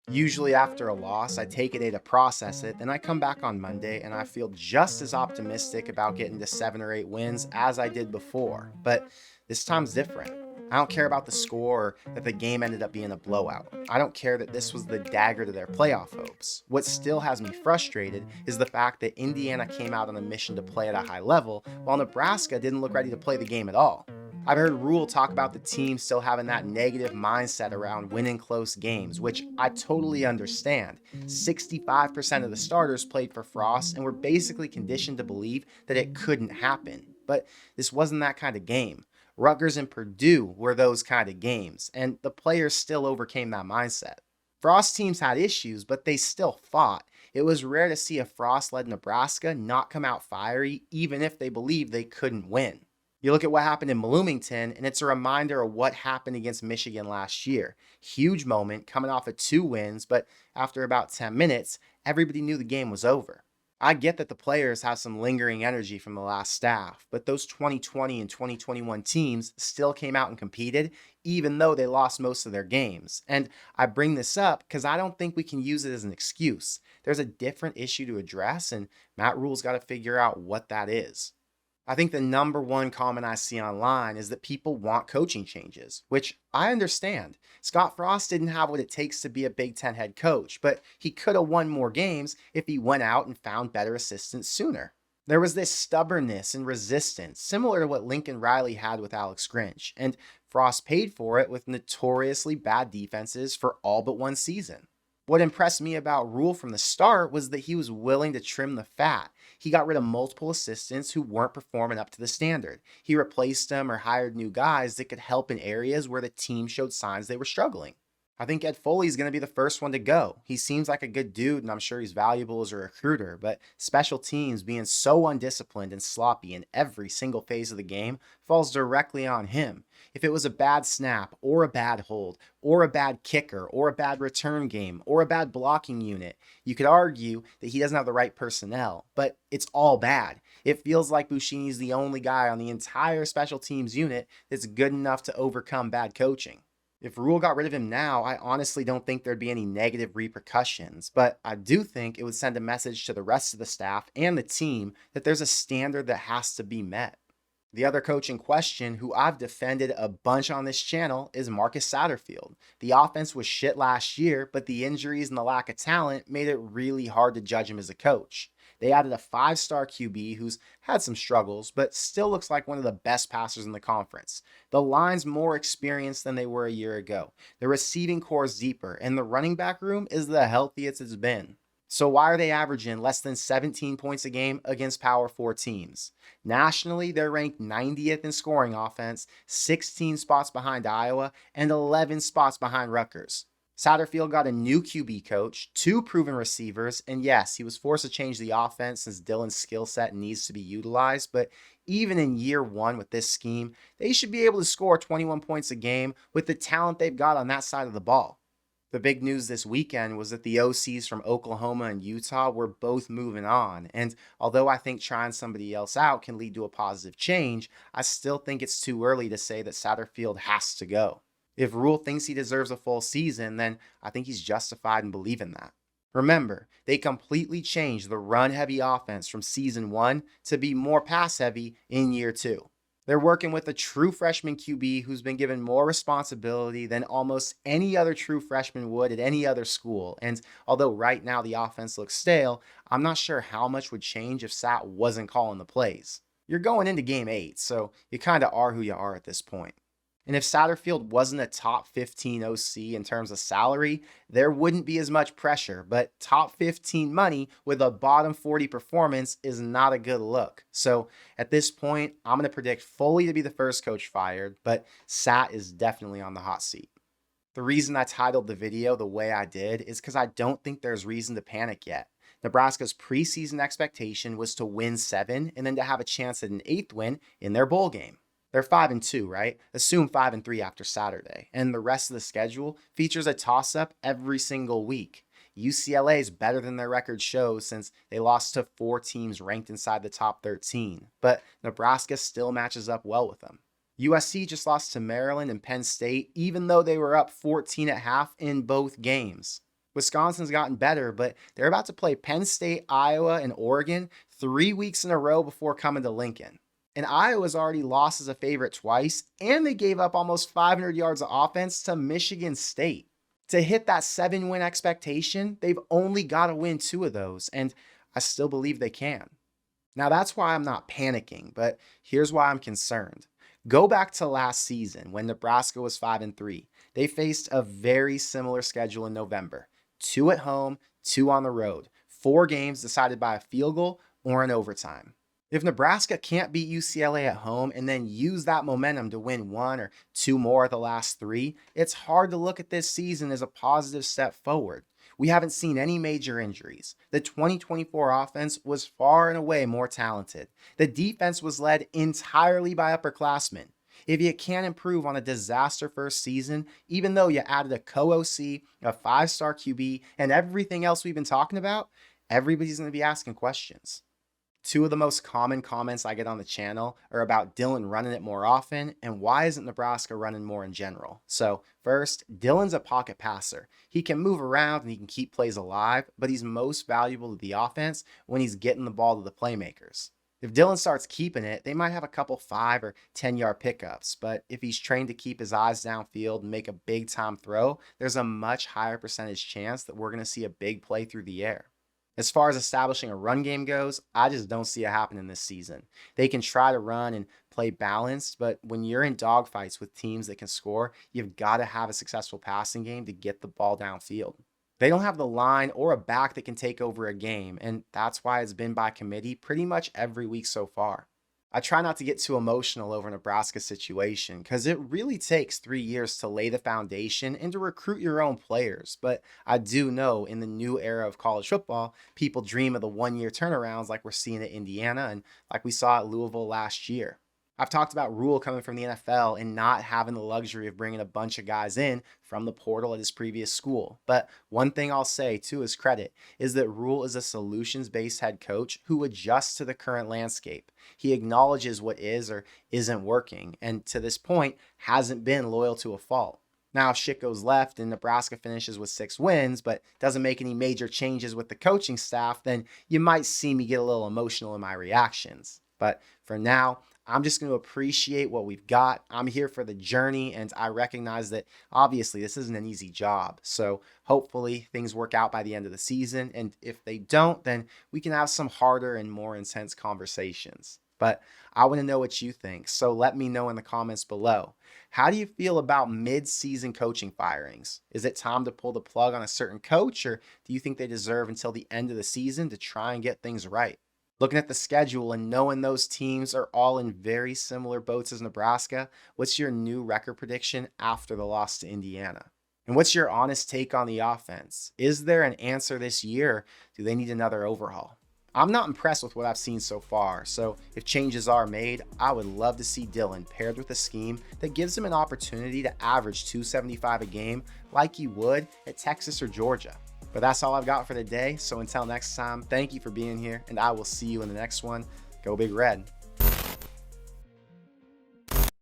Usually after a loss, I take a day to process it, then I come back on Monday and I feel just as optimistic about getting to 7 or 8 wins as I did before. But this time's different. I don't care about the score or that the game ended up being a blowout. I don't care that this was the dagger to their playoff hopes. What still has me frustrated is the fact that Indiana came out on a mission to play at a high level, while Nebraska didn't look ready to play the game at all. I've heard Rhule talk about the team still having that negative mindset around winning close games, which I totally understand. 65% of the starters played for Frost and were basically conditioned to believe that it couldn't happen. But this wasn't that kind of game. Rutgers and Purdue were those kind of games, and the players still overcame that mindset. Frost teams had issues, but they still fought. It was rare to see a Frost led Nebraska not come out fiery, even if they believed they couldn't win. You look at what happened in Bloomington, and it's a reminder of what happened against Michigan last year. Huge moment coming off of 2 wins, but after about 10 minutes, everybody knew the game was over. I get that the players have some lingering energy from the last staff, but those 2020 and 2021 teams still came out and competed, even though they lost most of their games. And I bring this up because I don't think we can use it as an excuse. There's a different issue to address, and Matt Rule's got to figure out what that is. I think the number one comment I see online is that people want coaching changes, which I understand. Scott Frost didn't have what it takes to be a Big Ten head coach, but he could have won more games if he went out and found better assistants sooner. There was this stubbornness and resistance, similar to what Lincoln Riley had with Alex Grinch, and Frost paid for it with notoriously bad defenses for all but one season. What impressed me about Rule from the start was that he was willing to trim the fat. He got rid of multiple assistants who weren't performing up to the standard. He replaced them or hired new guys that could help in areas where the team showed signs they were struggling. I think Ed Foley's going to be the first one to go. He seems like a good dude, and I'm sure he's valuable as a recruiter, but special teams being so undisciplined and sloppy in every single phase of the game falls directly on him. If it was a bad snap, or a bad hold, or a bad kicker, or a bad return game, or a bad blocking unit, you could argue that he doesn't have the right personnel, but it's all bad. It feels like Bushini's the only guy on the entire special teams unit that's good enough to overcome bad coaching. If Rule got rid of him now, I honestly don't think there'd be any negative repercussions, but I do think it would send a message to the rest of the staff and the team that there's a standard that has to be met. The other coach in question, who I've defended a bunch on this channel, is Marcus Satterfield. The offense was shit last year, but the injuries and the lack of talent made it really hard to judge him as a coach. They added a 5-star QB who's had some struggles, but still looks like one of the best passers in the conference. The line's more experienced than they were a year ago. The receiving core is deeper, and the running back room is the healthiest it's been. So why are they averaging less than 17 points a game against Power 4 teams? Nationally, they're ranked 90th in scoring offense, 16 spots behind Iowa, and 11 spots behind Rutgers. Satterfield got a new QB coach, 2 proven receivers, and yes, he was forced to change the offense since Dylan's skill set needs to be utilized, but even in year 1 with this scheme, they should be able to score 21 points a game with the talent they've got on that side of the ball. The big news this weekend was that the OCs from Oklahoma and Utah were both moving on, and although I think trying somebody else out can lead to a positive change, I still think it's too early to say that Satterfield has to go. If Rule thinks he deserves a full season, then I think he's justified in believing that. Remember, they completely changed the run-heavy offense from season 1 to be more pass-heavy in year 2. They're working with a true freshman QB who's been given more responsibility than almost any other true freshman would at any other school. And although right now the offense looks stale, I'm not sure how much would change if Sat wasn't calling the plays. You're going into game 8, so you kind of are who you are at this point. And if Satterfield wasn't a top 15 OC in terms of salary, there wouldn't be as much pressure. But top 15 money with a bottom 40 performance is not a good look. So at this point, I'm going to predict Foley to be the first coach fired, but Sat is definitely on the hot seat. The reason I titled the video the way I did is because I don't think there's reason to panic yet. Nebraska's preseason expectation was to win 7 and then to have a chance at an 8th win in their bowl game. They're 5-2, right? Assume 5-3 after Saturday. And the rest of the schedule features a toss-up every single week. UCLA is better than their record shows since they lost to 4 teams ranked inside the top 13. But Nebraska still matches up well with them. USC just lost to Maryland and Penn State, even though they were up 14 at half in both games. Wisconsin's gotten better, but they're about to play Penn State, Iowa, and Oregon 3 weeks in a row before coming to Lincoln. And Iowa's already lost as a favorite twice, and they gave up almost 500 yards of offense to Michigan State. To hit that 7-win expectation, they've only got to win 2 of those, and I still believe they can. Now, that's why I'm not panicking, but here's why I'm concerned. Go back to last season when Nebraska was 5-3. They faced a very similar schedule in November. 2 at home, 2 on the road. 4 games decided by a field goal or an overtime. If Nebraska can't beat UCLA at home and then use that momentum to win 1 or 2 more of the last 3, it's hard to look at this season as a positive step forward. We haven't seen any major injuries. The 2024 offense was far and away more talented. The defense was led entirely by upperclassmen. If you can't improve on a disaster first season, even though you added a co-OC, a 5-star QB, and everything else we've been talking about, everybody's going to be asking questions. 2 of the most common comments I get on the channel are about Dylan running it more often and why isn't Nebraska running more in general. So first, Dylan's a pocket passer. He can move around and he can keep plays alive, but he's most valuable to the offense when he's getting the ball to the playmakers. If Dylan starts keeping it, they might have a couple 5 or 10-yard pickups, but if he's trained to keep his eyes downfield and make a big-time throw, there's a much higher percentage chance that we're going to see a big play through the air. As far as establishing a run game goes, I just don't see it happening this season. They can try to run and play balanced, but when you're in dogfights with teams that can score, you've got to have a successful passing game to get the ball downfield. They don't have the line or a back that can take over a game, and that's why it's been by committee pretty much every week so far. I try not to get too emotional over Nebraska's situation because it really takes 3 years to lay the foundation and to recruit your own players. But I do know in the new era of college football, people dream of the 1-year turnarounds like we're seeing at Indiana and like we saw at Louisville last year. I've talked about Rhule coming from the NFL and not having the luxury of bringing a bunch of guys in from the portal at his previous school. But one thing I'll say to his credit is that Rhule is a solutions-based head coach who adjusts to the current landscape. He acknowledges what is or isn't working, and to this point hasn't been loyal to a fault. Now, if shit goes left and Nebraska finishes with 6 wins, but doesn't make any major changes with the coaching staff, then you might see me get a little emotional in my reactions. But for now, I'm just going to appreciate what we've got. I'm here for the journey, and I recognize that obviously this isn't an easy job. So hopefully things work out by the end of the season, and if they don't, then we can have some harder and more intense conversations. But I want to know what you think, so let me know in the comments below. How do you feel about mid-season coaching firings? Is it time to pull the plug on a certain coach, or do you think they deserve until the end of the season to try and get things right? Looking at the schedule and knowing those teams are all in very similar boats as Nebraska, what's your new record prediction after the loss to Indiana? And what's your honest take on the offense? Is there an answer this year? Or do they need another overhaul? I'm not impressed with what I've seen so far, so if changes are made, I would love to see Dylan paired with a scheme that gives him an opportunity to average 275 a game like he would at Texas or Georgia. But that's all I've got for today. So until next time, thank you for being here, and I will see you in the next one. Go Big Red.